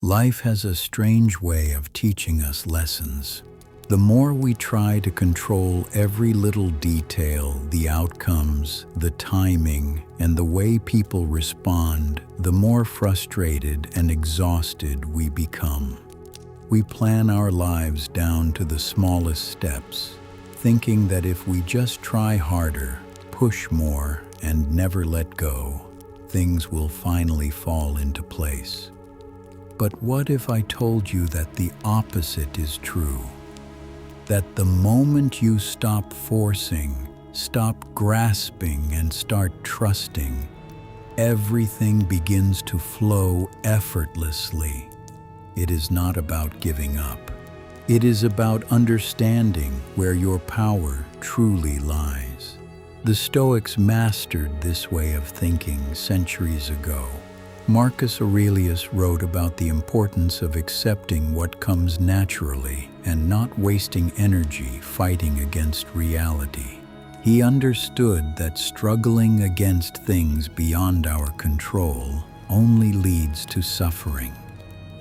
Life has a strange way of teaching us lessons. The more we try to control every little detail, the outcomes, the timing, and the way people respond, the more frustrated and exhausted we become. We plan our lives down to the smallest steps, thinking that if we just try harder, push more, and never let go, things will finally fall into place. But what if I told you that the opposite is true? That the moment you stop forcing, stop grasping, and start trusting, everything begins to flow effortlessly. It is not about giving up. It is about understanding where your power truly lies. The Stoics mastered this way of thinking centuries ago. Marcus Aurelius wrote about the importance of accepting what comes naturally and not wasting energy fighting against reality. He understood that struggling against things beyond our control only leads to suffering.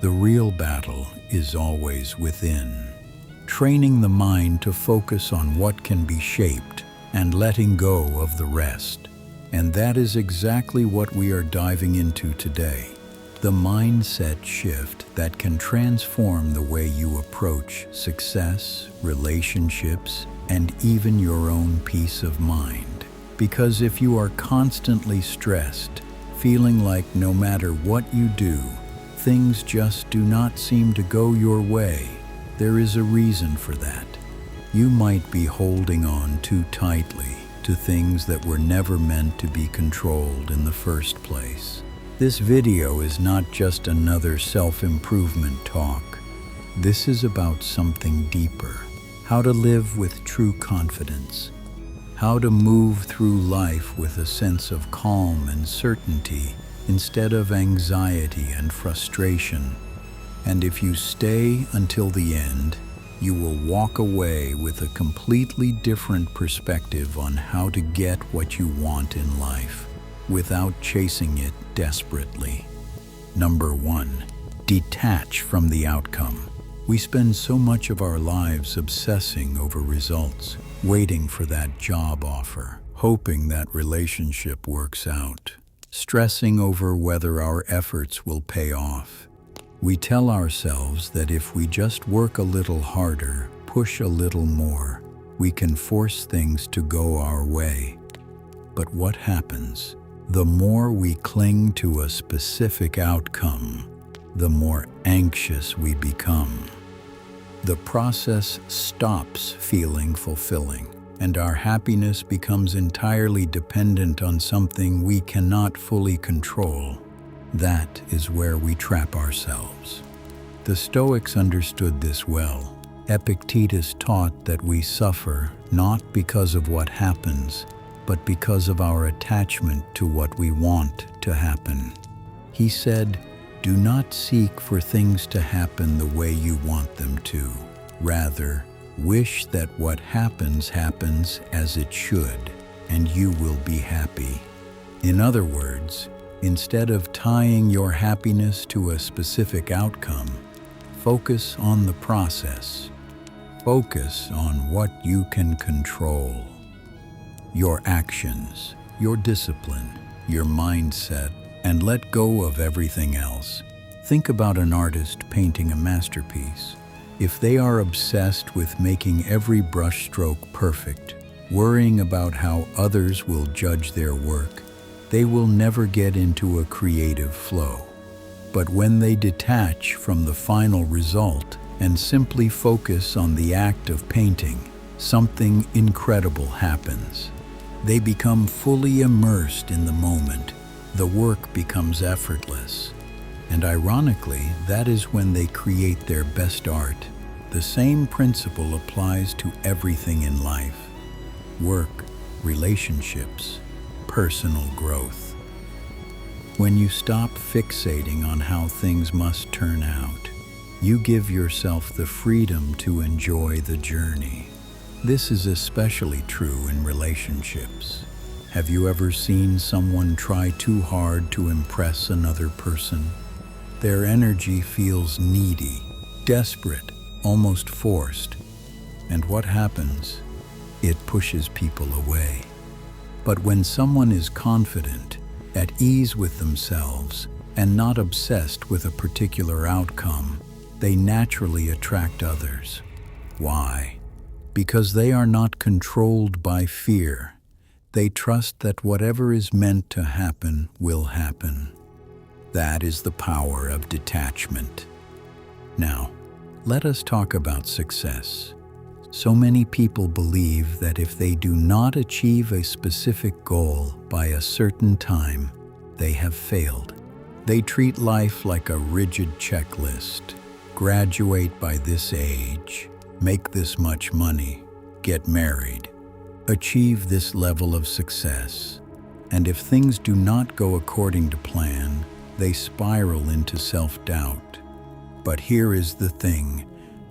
The real battle is always within. Training the mind to focus on what can be shaped and letting go of the rest. And that is exactly what we are diving into today. The mindset shift that can transform the way you approach success, relationships, and even your own peace of mind. Because if you are constantly stressed, feeling like no matter what you do, things just do not seem to go your way, there is a reason for that. You might be holding on too tightly to things that were never meant to be controlled in the first place. This video is not just another self-improvement talk. This is about something deeper. How to live with true confidence. How to move through life with a sense of calm and certainty instead of anxiety and frustration. And if you stay until the end, you will walk away with a completely different perspective on how to get what you want in life without chasing it desperately. Number 1, detach from the outcome. We spend so much of our lives obsessing over results, waiting for that job offer, hoping that relationship works out, stressing over whether our efforts will pay off. We tell ourselves that if we just work a little harder, push a little more, we can force things to go our way. But what happens? The more we cling to a specific outcome, the more anxious we become. The process stops feeling fulfilling, and our happiness becomes entirely dependent on something we cannot fully control. That is where we trap ourselves. The Stoics understood this well. Epictetus taught that we suffer not because of what happens, but because of our attachment to what we want to happen. He said, "Do not seek for things to happen the way you want them to. Rather, wish that what happens happens as it should, and you will be happy." In other words, instead of tying your happiness to a specific outcome, focus on the process. Focus on what you can control. Your actions, your discipline, your mindset, and let go of everything else. Think about an artist painting a masterpiece. If they are obsessed with making every brushstroke perfect, worrying about how others will judge their work, they will never get into a creative flow. But when they detach from the final result and simply focus on the act of painting, something incredible happens. They become fully immersed in the moment. The work becomes effortless. And ironically, that is when they create their best art. The same principle applies to everything in life: work, relationships, personal growth. When you stop fixating on how things must turn out, you give yourself the freedom to enjoy the journey. This is especially true in relationships. Have you ever seen someone try too hard to impress another person? their energy feels needy, desperate, almost forced. And what happens? It pushes people away. But when someone is confident, at ease with themselves, and not obsessed with a particular outcome, they naturally attract others. Why? Because they are not controlled by fear. They trust that whatever is meant to happen will happen. That is the power of detachment. Now, let us talk about success. So many people believe that if they do not achieve a specific goal by a certain time, they have failed. They treat life like a rigid checklist. Graduate by this age, make this much money, get married, achieve this level of success. And if things do not go according to plan, they spiral into self-doubt. But here is the thing.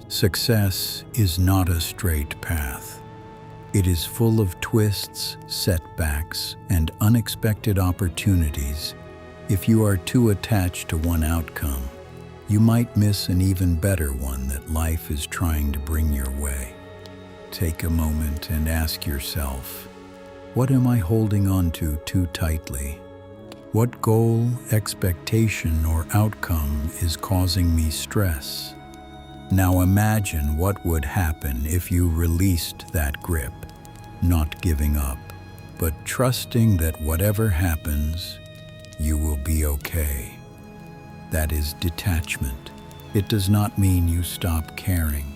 Success is not a straight path. It is full of twists, setbacks, and unexpected opportunities. If you are too attached to one outcome, you might miss an even better one that life is trying to bring your way. Take a moment and ask yourself, what am I holding on to too tightly? What goal, expectation, or outcome is causing me stress? Now imagine what would happen if you released that grip, not giving up, but trusting that whatever happens, you will be okay. That is detachment. It does not mean you stop caring.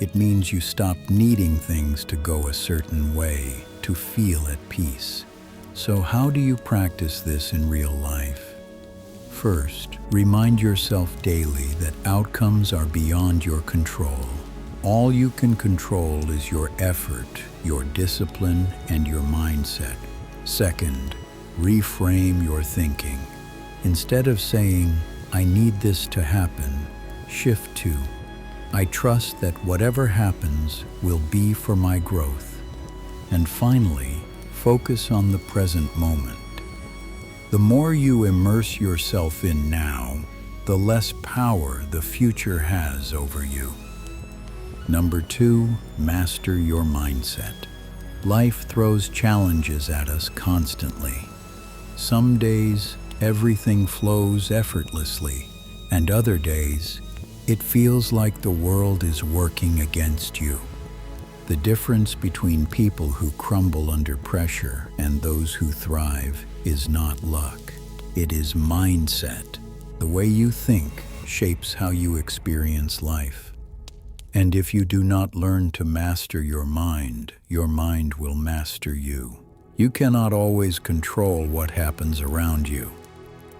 It means you stop needing things to go a certain way to feel at peace. So how do you practice this in real life? First, remind yourself daily that outcomes are beyond your control. All you can control is your effort, your discipline, and your mindset. Second, reframe your thinking. Instead of saying, I need this to happen, shift to, I trust that whatever happens will be for my growth. And finally, focus on the present moment. The more you immerse yourself in now, the less power the future has over you. Number 2, master your mindset. Life throws challenges at us constantly. Some days, everything flows effortlessly, and other days, it feels like the world is working against you. The difference between people who crumble under pressure and those who thrive is not luck. It is mindset. The way you think shapes how you experience life. And if you do not learn to master your mind will master you. You cannot always control what happens around you.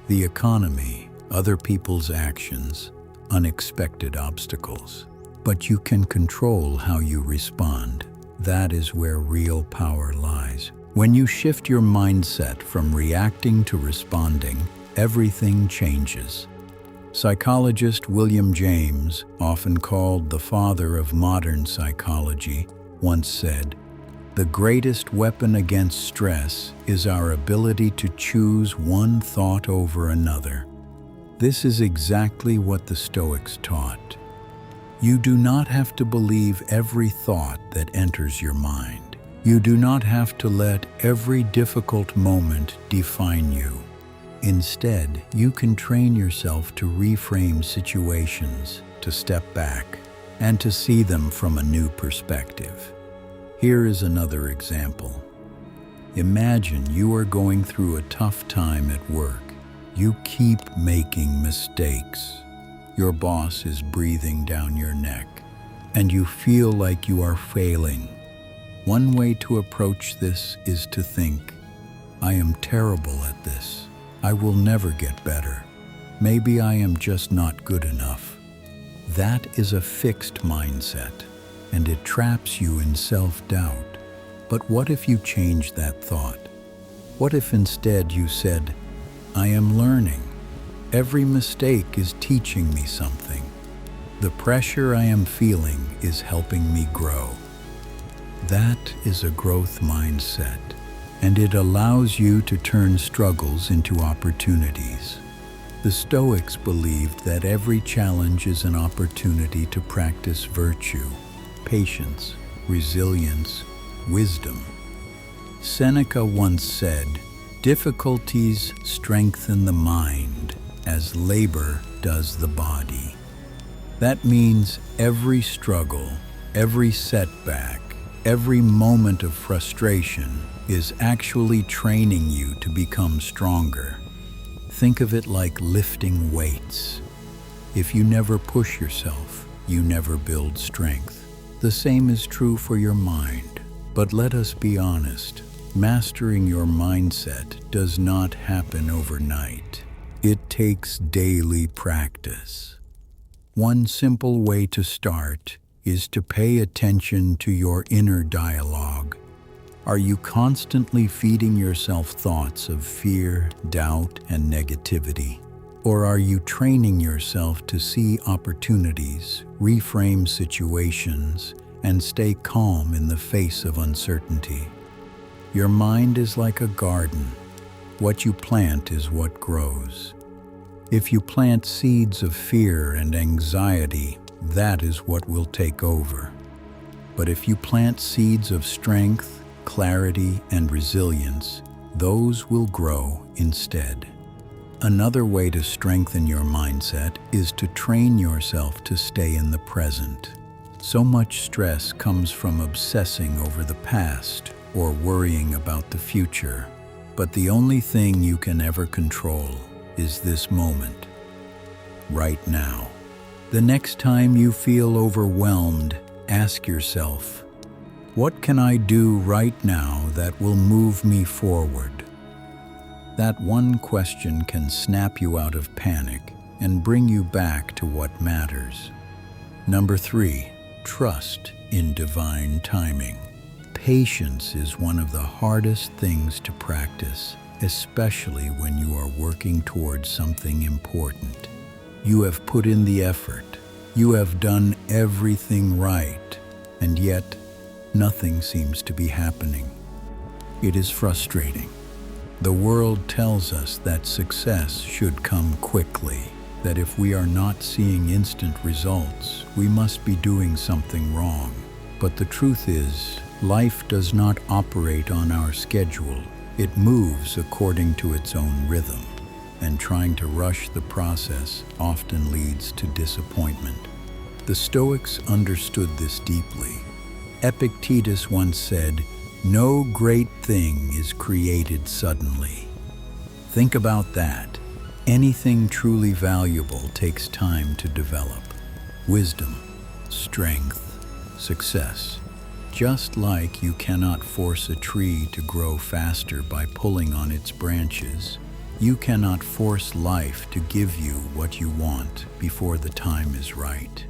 The economy, other people's actions, unexpected obstacles. But you can control how you respond. That is where real power lies. When you shift your mindset from reacting to responding, everything changes. Psychologist William James, often called the father of modern psychology, once said, "The greatest weapon against stress is our ability to choose one thought over another." This is exactly what the Stoics taught. You do not have to believe every thought that enters your mind. You do not have to let every difficult moment define you. Instead, you can train yourself to reframe situations, to step back, and to see them from a new perspective. Here is another example. Imagine you are going through a tough time at work. You keep making mistakes. Your boss is breathing down your neck, and you feel like you are failing. One way to approach this is to think, I am terrible at this. I will never get better. Maybe I am just not good enough. That is a fixed mindset, and it traps you in self-doubt. But what if you changed that thought? What if instead you said, I am learning. Every mistake is teaching me something. The pressure I am feeling is helping me grow. That is a growth mindset, and it allows you to turn struggles into opportunities. The Stoics believed that every challenge is an opportunity to practice virtue, patience, resilience, wisdom. Seneca once said, "Difficulties strengthen the mind as labor does the body." That means every struggle, every setback, every moment of frustration is actually training you to become stronger. Think of it like lifting weights. If you never push yourself, you never build strength. The same is true for your mind. But let us be honest, mastering your mindset does not happen overnight. It takes daily practice. One simple way to start is to pay attention to your inner dialogue. Are you constantly feeding yourself thoughts of fear, doubt, and negativity? Or are you training yourself to see opportunities, reframe situations, and stay calm in the face of uncertainty? Your mind is like a garden. What you plant is what grows. If you plant seeds of fear and anxiety, that is what will take over. But if you plant seeds of strength, clarity, and resilience, those will grow instead. Another way to strengthen your mindset is to train yourself to stay in the present. So much stress comes from obsessing over the past or worrying about the future. But the only thing you can ever control is this moment, right now. The next time you feel overwhelmed, ask yourself, what can I do right now that will move me forward? That one question can snap you out of panic and bring you back to what matters. Number 3, trust in divine timing. Patience is one of the hardest things to practice, especially when you are working towards something important. You have put in the effort, you have done everything right, and yet nothing seems to be happening. It is frustrating. The world tells us that success should come quickly, that if we are not seeing instant results, we must be doing something wrong. But the truth is, life does not operate on our schedule. It moves according to its own rhythm, and trying to rush the process often leads to disappointment. The Stoics understood this deeply. Epictetus once said, "No great thing is created suddenly." Think about that. Anything truly valuable takes time to develop. Wisdom, strength, success. Just like you cannot force a tree to grow faster by pulling on its branches, you cannot force life to give you what you want before the time is right.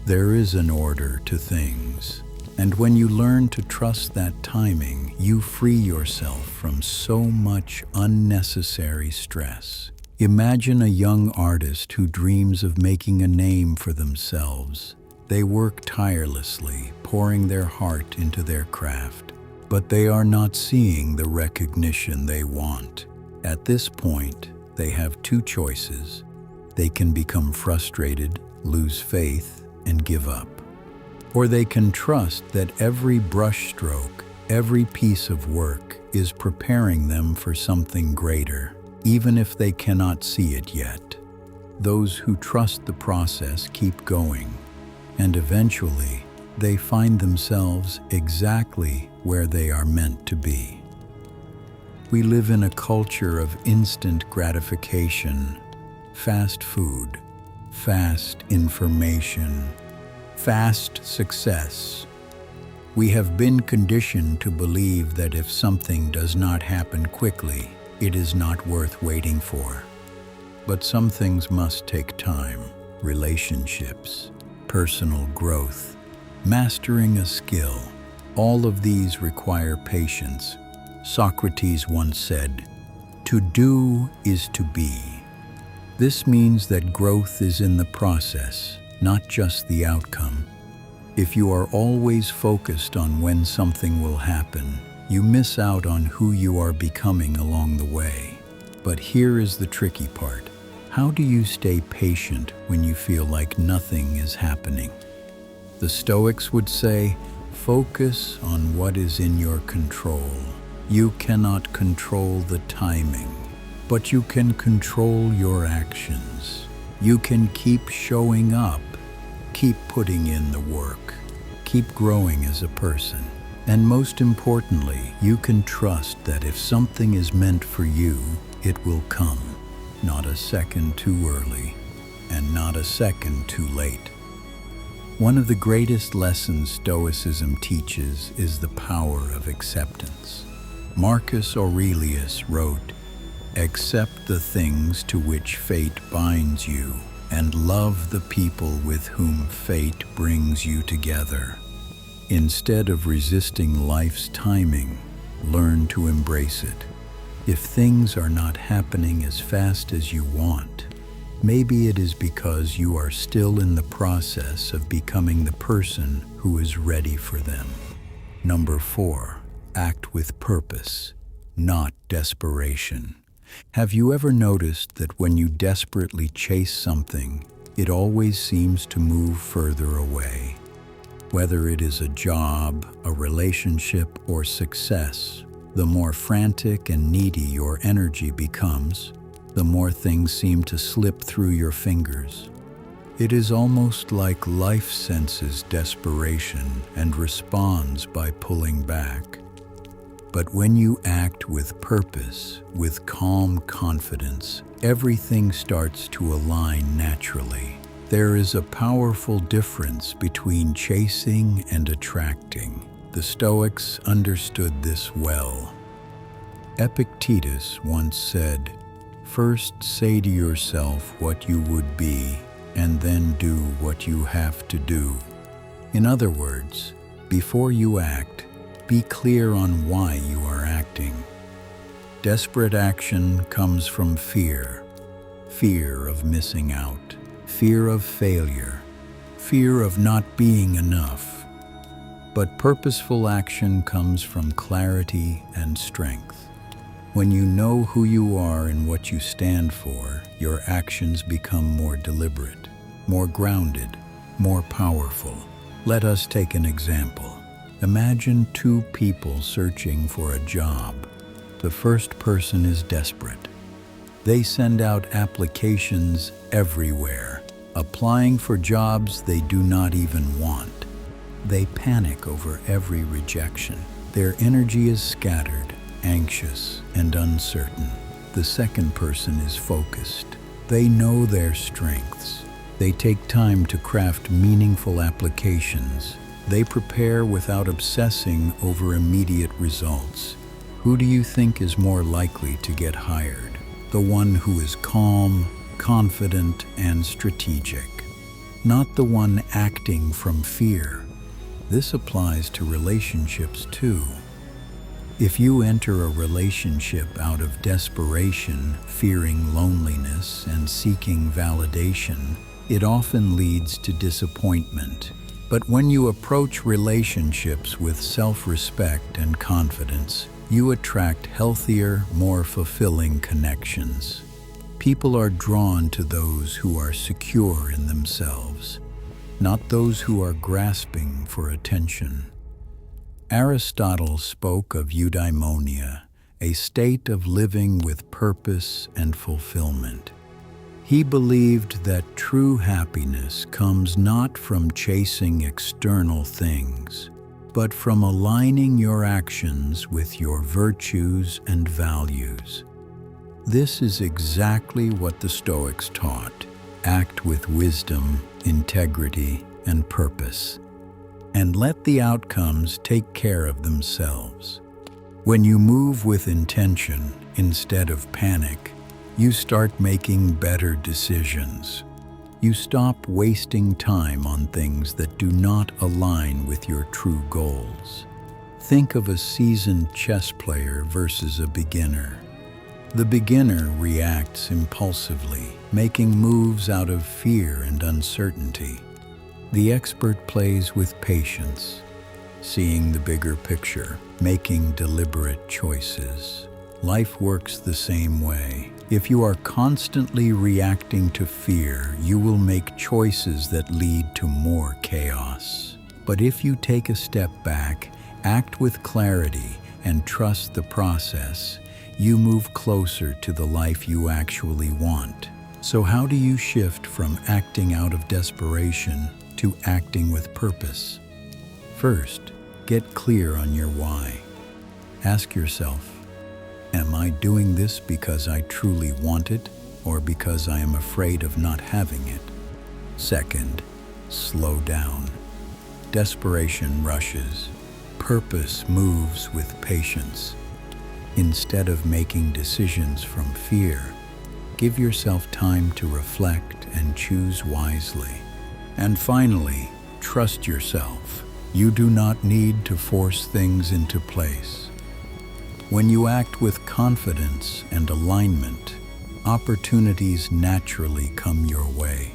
There is an order to things. And when you learn to trust that timing, you free yourself from so much unnecessary stress. Imagine a young artist who dreams of making a name for themselves. They work tirelessly, pouring their heart into their craft, but they are not seeing the recognition they want. At this point, they have two choices. They can become frustrated, lose faith, and give up. Or they can trust that every brushstroke, every piece of work is preparing them for something greater, even if they cannot see it yet. Those who trust the process keep going, and eventually they find themselves exactly where they are meant to be. We live in a culture of instant gratification, fast food, fast information, fast success. We have been conditioned to believe that if something does not happen quickly, it is not worth waiting for. But some things must take time. Relationships, personal growth, mastering a skill, all of these require patience. Socrates once said, "To do is to be." This means that growth is in the process, not just the outcome. If you are always focused on when something will happen, you miss out on who you are becoming along the way. But here is the tricky part. How do you stay patient when you feel like nothing is happening? The Stoics would say, focus on what is in your control. You cannot control the timing, but you can control your actions. You can keep showing up, keep putting in the work, keep growing as a person. And most importantly, you can trust that if something is meant for you, it will come. Not a second too early, and not a second too late. One of the greatest lessons Stoicism teaches is the power of acceptance. Marcus Aurelius wrote, "Accept the things to which fate binds you, and love the people with whom fate brings you together." Instead of resisting life's timing, learn to embrace it. If things are not happening as fast as you want, maybe it is because you are still in the process of becoming the person who is ready for them. Number 4, act with purpose, not desperation. Have you ever noticed that when you desperately chase something, it always seems to move further away? Whether it is a job, a relationship, or success, the more frantic and needy your energy becomes, the more things seem to slip through your fingers. It is almost like life senses desperation and responds by pulling back. But when you act with purpose, with calm confidence, everything starts to align naturally. There is a powerful difference between chasing and attracting. The Stoics understood this well. Epictetus once said, "First say to yourself what you would be, and then do what you have to do." In other words, before you act, be clear on why you are acting. Desperate action comes from fear. Fear of missing out. Fear of failure. Fear of not being enough. But purposeful action comes from clarity and strength. When you know who you are and what you stand for, your actions become more deliberate, more grounded, more powerful. Let us take an example. Imagine 2 people searching for a job. The first person is desperate. They send out applications everywhere, applying for jobs they do not even want. They panic over every rejection. Their energy is scattered, anxious, and uncertain. The second person is focused. They know their strengths. They take time to craft meaningful applications. They prepare without obsessing over immediate results. Who do you think is more likely to get hired? The one who is calm, confident, and strategic, not the one acting from fear. This applies to relationships too. If you enter a relationship out of desperation, fearing loneliness, and seeking validation, it often leads to disappointment. But when you approach relationships with self-respect and confidence, you attract healthier, more fulfilling connections. People are drawn to those who are secure in themselves, not those who are grasping for attention. Aristotle spoke of eudaimonia, a state of living with purpose and fulfillment. He believed that true happiness comes not from chasing external things, but from aligning your actions with your virtues and values. This is exactly what the Stoics taught. Act with wisdom, integrity, and purpose, and let the outcomes take care of themselves. When you move with intention instead of panic, you start making better decisions. You stop wasting time on things that do not align with your true goals. Think of a seasoned chess player versus a beginner. The beginner reacts impulsively, making moves out of fear and uncertainty. The expert plays with patience, seeing the bigger picture, making deliberate choices. Life works the same way. If you are constantly reacting to fear, you will make choices that lead to more chaos. But if you take a step back, act with clarity, and trust the process, you move closer to the life you actually want. So how do you shift from acting out of desperation to acting with purpose? First, get clear on your why. Ask yourself, am I doing this because I truly want it, or because I am afraid of not having it? Second, slow down. Desperation rushes. Purpose moves with patience. Instead of making decisions from fear, give yourself time to reflect and choose wisely. And finally, trust yourself. You do not need to force things into place. When you act with confidence and alignment, opportunities naturally come your way.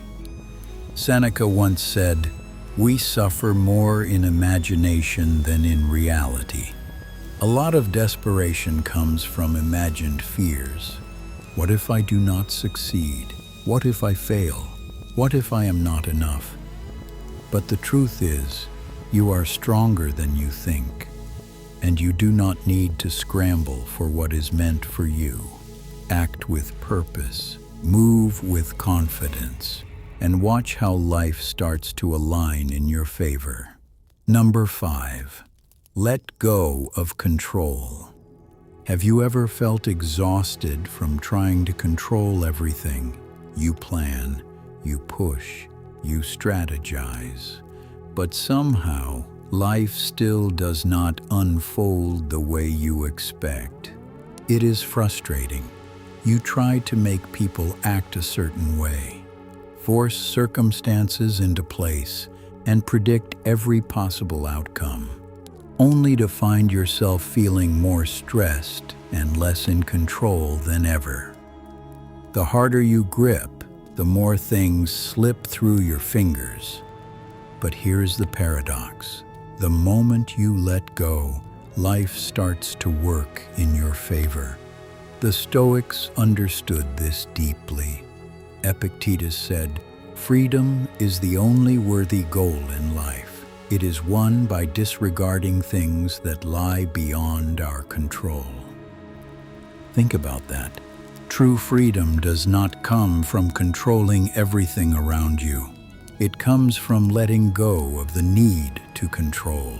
Seneca once said, "We suffer more in imagination than in reality." A lot of desperation comes from imagined fears. What if I do not succeed? What if I fail? What if I am not enough? But the truth is, you are stronger than you think, and you do not need to scramble for what is meant for you. Act with purpose, move with confidence, and watch how life starts to align in your favor. Number 5. Let go of control. Have you ever felt exhausted from trying to control everything? You plan, you push, you strategize, but somehow life still does not unfold the way you expect. It is frustrating. You try to make people act a certain way, force circumstances into place, and predict every possible outcome, only to find yourself feeling more stressed and less in control than ever. The harder you grip, the more things slip through your fingers. But here's the paradox. The moment you let go, life starts to work in your favor. The Stoics understood this deeply. Epictetus said, "Freedom is the only worthy goal in life. It is won by disregarding things that lie beyond our control." Think about that. True freedom does not come from controlling everything around you. It comes from letting go of the need to control.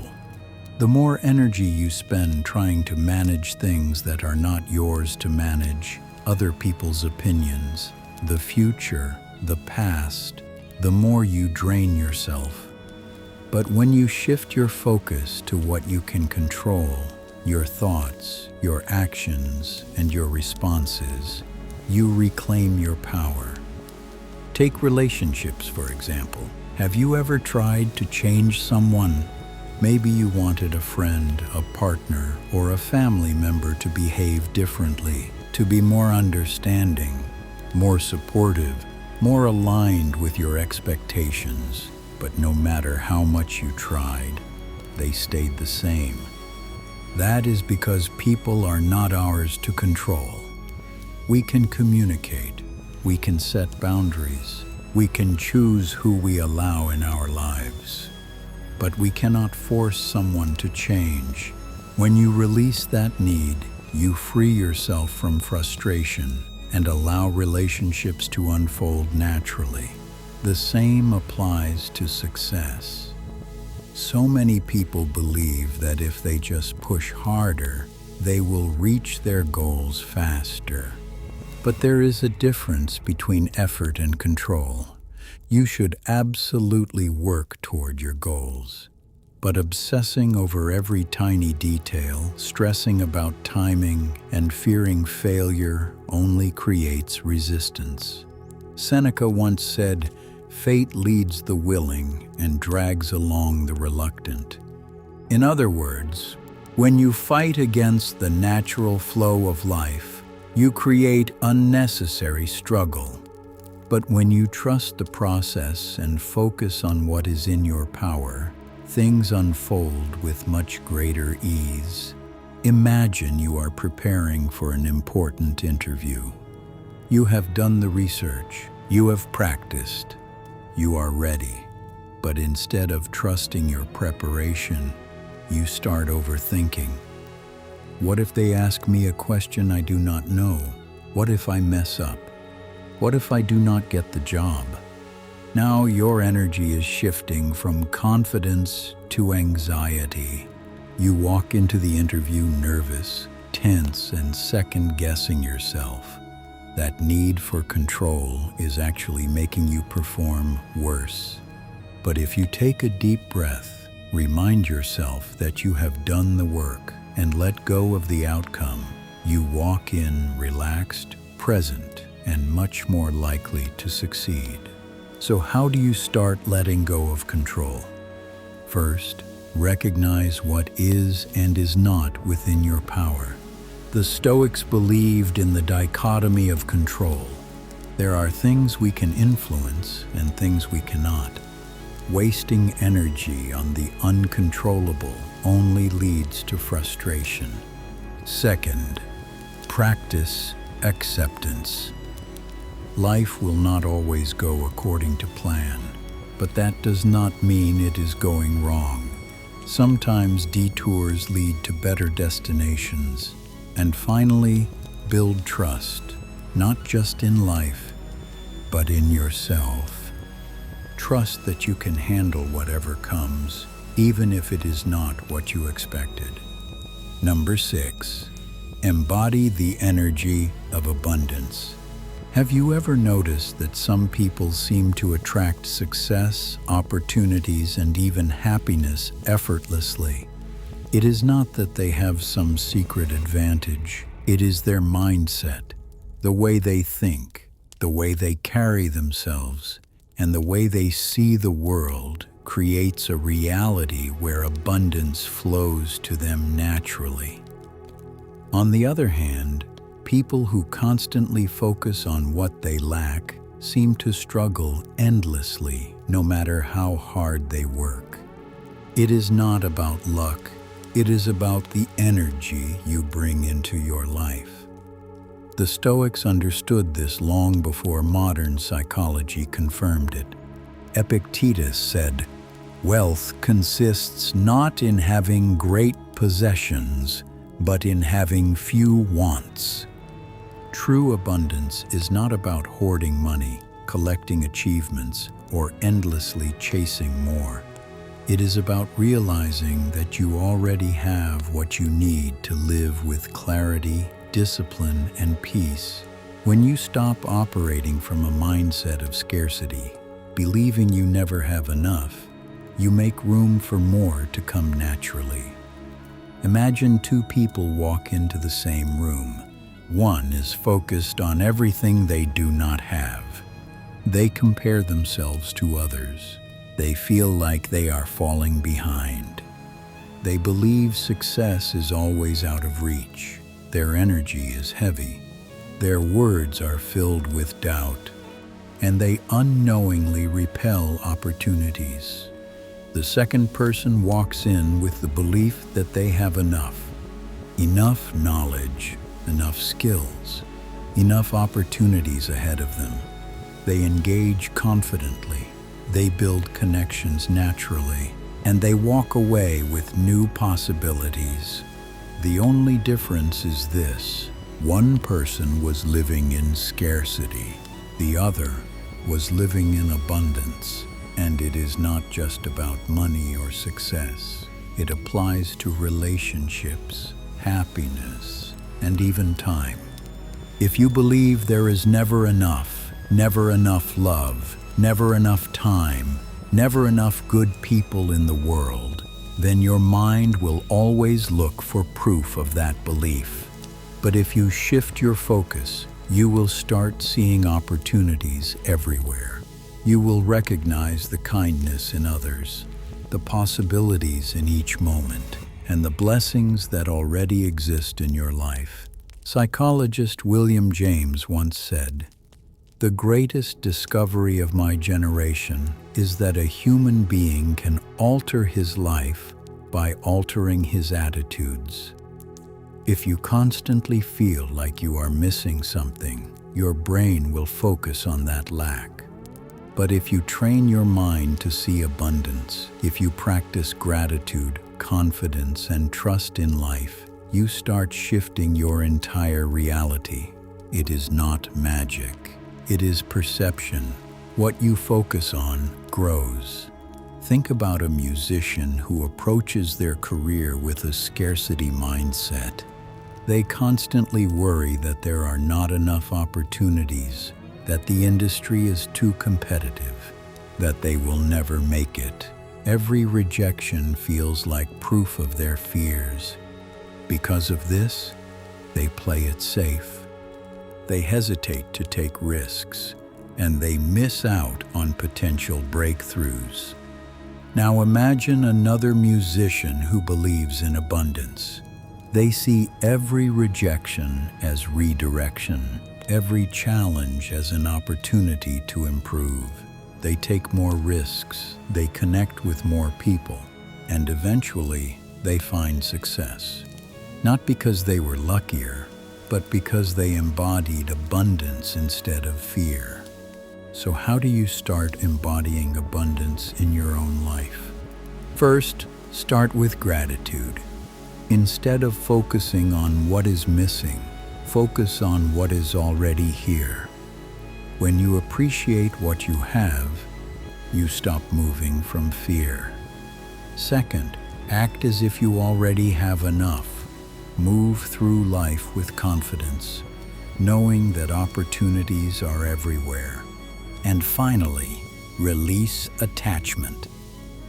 The more energy you spend trying to manage things that are not yours to manage, other people's opinions, the future, the past, the more you drain yourself. But when you shift your focus to what you can control, your thoughts, your actions, and your responses, you reclaim your power. Take relationships, for example. Have you ever tried to change someone? Maybe you wanted a friend, a partner, or a family member to behave differently, to be more understanding, more supportive, more aligned with your expectations. But no matter how much you tried, they stayed the same. That is because people are not ours to control. We can communicate, we can set boundaries, we can choose who we allow in our lives. But we cannot force someone to change. When you release that need, you free yourself from frustration and allow relationships to unfold naturally. The same applies to success. So many people believe that if they just push harder, they will reach their goals faster. But there is a difference between effort and control. You should absolutely work toward your goals. But obsessing over every tiny detail, stressing about timing, and fearing failure only creates resistance. Seneca once said, "Fate leads the willing and drags along the reluctant." In other words, when you fight against the natural flow of life, you create unnecessary struggle. But when you trust the process and focus on what is in your power, things unfold with much greater ease. Imagine you are preparing for an important interview. You have done the research, you have practiced, you are ready. But instead of trusting your preparation, you start overthinking. What if they ask me a question I do not know? What if I mess up? What if I do not get the job? Now your energy is shifting from confidence to anxiety. You walk into the interview nervous, tense, and second-guessing yourself. That need for control is actually making you perform worse. But if you take a deep breath, remind yourself that you have done the work, and let go of the outcome, you walk in relaxed, present, and much more likely to succeed. So how do you start letting go of control? First, recognize what is and is not within your power. The Stoics believed in the dichotomy of control. There are things we can influence and things we cannot. Wasting energy on the uncontrollable only leads to frustration. Second, practice acceptance. Life will not always go according to plan, but that does not mean it is going wrong. Sometimes detours lead to better destinations. And finally, build trust, not just in life, but in yourself. Trust that you can handle whatever comes, even if it is not what you expected. Number 6, embody the energy of abundance. Have you ever noticed that some people seem to attract success, opportunities, and even happiness effortlessly? It is not that they have some secret advantage. It is their mindset, the way they think, the way they carry themselves, and the way they see the world creates a reality where abundance flows to them naturally. On the other hand, people who constantly focus on what they lack seem to struggle endlessly, no matter how hard they work. It is not about luck. It is about the energy you bring into your life. The Stoics understood this long before modern psychology confirmed it. Epictetus said, "Wealth consists not in having great possessions, but in having few wants." True abundance is not about hoarding money, collecting achievements, or endlessly chasing more. It is about realizing that you already have what you need to live with clarity, discipline, and peace. When you stop operating from a mindset of scarcity, believing you never have enough, you make room for more to come naturally. Imagine two people walk into the same room. One is focused on everything they do not have. They compare themselves to others. They feel like they are falling behind. They believe success is always out of reach. Their energy is heavy. Their words are filled with doubt, and they unknowingly repel opportunities. The second person walks in with the belief that they have enough knowledge, enough skills, enough opportunities ahead of them. They engage confidently. They build connections naturally, and they walk away with new possibilities. The only difference is this: one person was living in scarcity, the other was living in abundance. And it is not just about money or success. It applies to relationships, happiness, and even time. If you believe there is never enough love, never enough time, never enough good people in the world, then your mind will always look for proof of that belief. But if you shift your focus, you will start seeing opportunities everywhere. You will recognize the kindness in others, the possibilities in each moment, and the blessings that already exist in your life. Psychologist William James once said, "The greatest discovery of my generation is that a human being can alter his life by altering his attitudes." If you constantly feel like you are missing something, your brain will focus on that lack. But if you train your mind to see abundance, if you practice gratitude, confidence, and trust in life, you start shifting your entire reality. It is not magic. It is perception. What you focus on grows. Think about a musician who approaches their career with a scarcity mindset. They constantly worry that there are not enough opportunities, that the industry is too competitive, that they will never make it. Every rejection feels like proof of their fears. Because of this, they play it safe. They hesitate to take risks, and they miss out on potential breakthroughs. Now imagine another musician who believes in abundance. They see every rejection as redirection, every challenge as an opportunity to improve. They take more risks, they connect with more people, and eventually they find success. Not because they were luckier, but because they embodied abundance instead of fear. So how do you start embodying abundance in your own life? First, start with gratitude. Instead of focusing on what is missing, focus on what is already here. When you appreciate what you have, you stop moving from fear. Second, act as if you already have enough. Move through life with confidence, knowing that opportunities are everywhere. And finally, release attachment.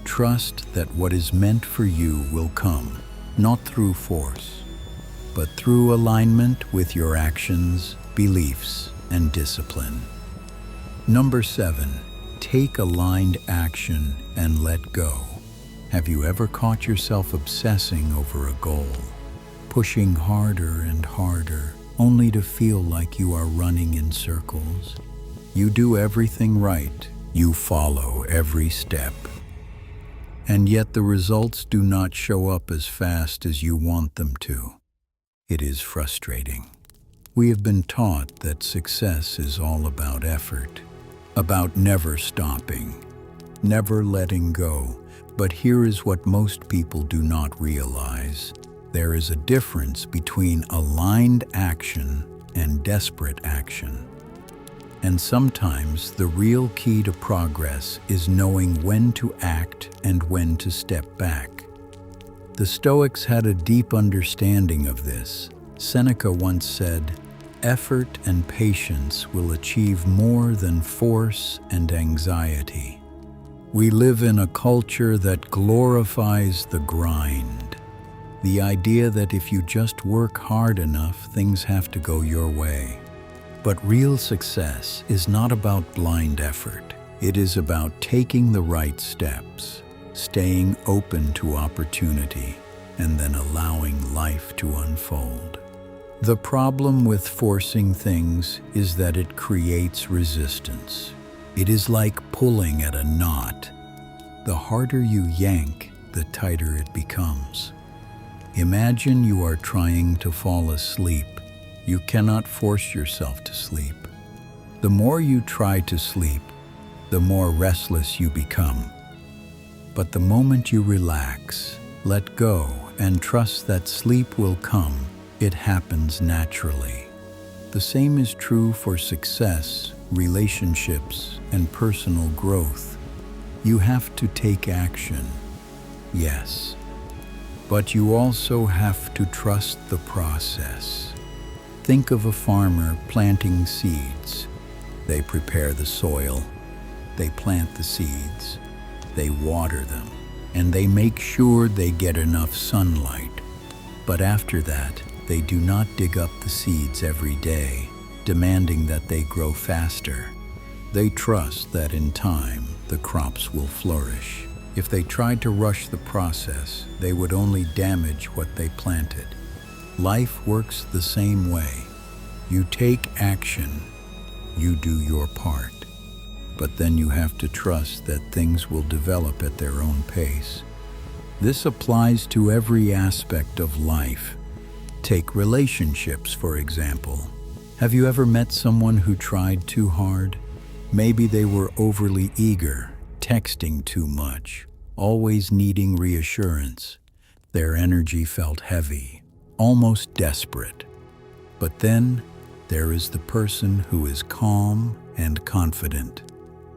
Trust that what is meant for you will come, not through force, but through alignment with your actions, beliefs, and discipline. Number 7, take aligned action and let go. Have you ever caught yourself obsessing over a goal, pushing harder and harder, only to feel like you are running in circles? You do everything right, you follow every step, and yet the results do not show up as fast as you want them to. It is frustrating. We have been taught that success is all about effort, about never stopping, never letting go. But here is what most people do not realize. There is a difference between aligned action and desperate action. And sometimes the real key to progress is knowing when to act and when to step back. The Stoics had a deep understanding of this. Seneca once said, "Effort and patience will achieve more than force and anxiety." We live in a culture that glorifies the grind. The idea that if you just work hard enough, things have to go your way. But real success is not about blind effort. It is about taking the right steps, staying open to opportunity, and then allowing life to unfold. The problem with forcing things is that it creates resistance. It is like pulling at a knot. The harder you yank, the tighter it becomes. Imagine you are trying to fall asleep. You cannot force yourself to sleep. The more you try to sleep, the more restless you become. But the moment you relax, let go, and trust that sleep will come, it happens naturally. The same is true for success, relationships, and personal growth. You have to take action, yes, but you also have to trust the process. Think of a farmer planting seeds. They prepare the soil, they plant the seeds, they water them, and they make sure they get enough sunlight. But after that, they do not dig up the seeds every day, demanding that they grow faster. They trust that in time, the crops will flourish. If they tried to rush the process, they would only damage what they planted. Life works the same way. You take action, you do your part, but then you have to trust that things will develop at their own pace. This applies to every aspect of life. Take relationships, for example. Have you ever met someone who tried too hard? Maybe they were overly eager, texting too much, always needing reassurance. Their energy felt heavy, almost desperate. But then there is the person who is calm and confident.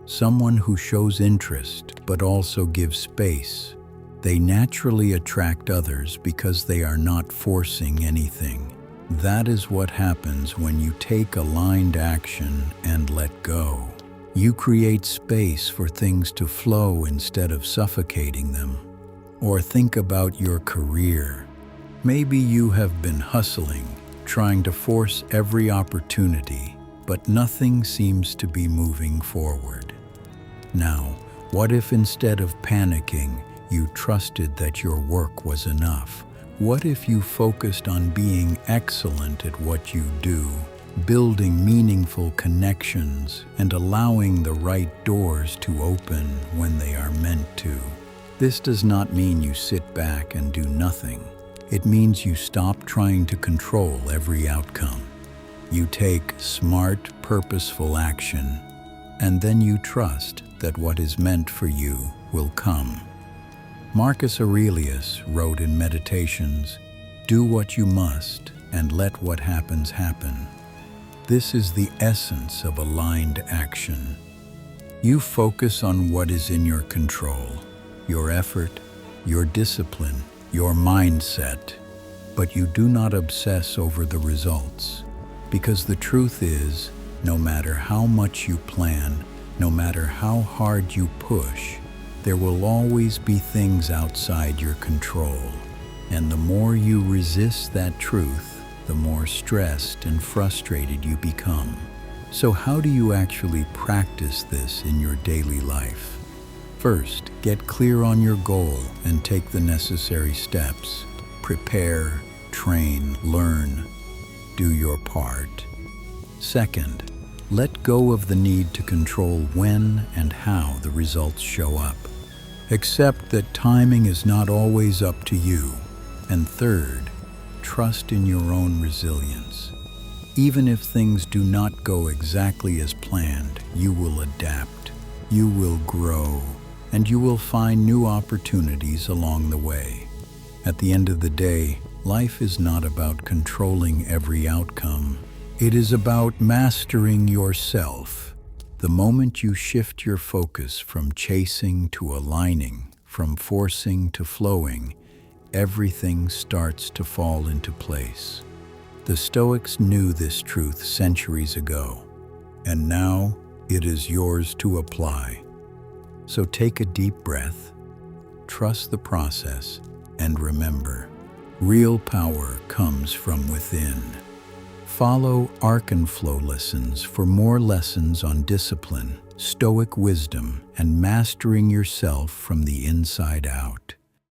Someone who shows interest but also gives space. They naturally attract others because they are not forcing anything. That is what happens when you take aligned action and let go. You create space for things to flow instead of suffocating them. Or think about your career. Maybe you have been hustling, trying to force every opportunity, but nothing seems to be moving forward. Now, what if instead of panicking, you trusted that your work was enough? What if you focused on being excellent at what you do, building meaningful connections, and allowing the right doors to open when they are meant to? This does not mean you sit back and do nothing. It means you stop trying to control every outcome. You take smart, purposeful action, and then you trust that what is meant for you will come. Marcus Aurelius wrote in Meditations, "Do what you must and let what happens happen." This is the essence of aligned action. You focus on what is in your control, your effort, your discipline, your mindset, but you do not obsess over the results. Because the truth is, no matter how much you plan, no matter how hard you push, there will always be things outside your control. And the more you resist that truth, the more stressed and frustrated you become. So how do you actually practice this in your daily life? First, get clear on your goal and take the necessary steps. Prepare, train, learn, do your part. Second, let go of the need to control when and how the results show up. Accept that timing is not always up to you. And third, trust in your own resilience. Even if things do not go exactly as planned, you will adapt, you will grow, and you will find new opportunities along the way. At the end of the day, life is not about controlling every outcome. It is about mastering yourself. The moment you shift your focus from chasing to aligning, from forcing to flowing, everything starts to fall into place. The Stoics knew this truth centuries ago, and now it is yours to apply. So take a deep breath, trust the process, and remember, real power comes from within. Follow Arkanflowlessons for more lessons on discipline, Stoic wisdom, and mastering yourself from the inside out.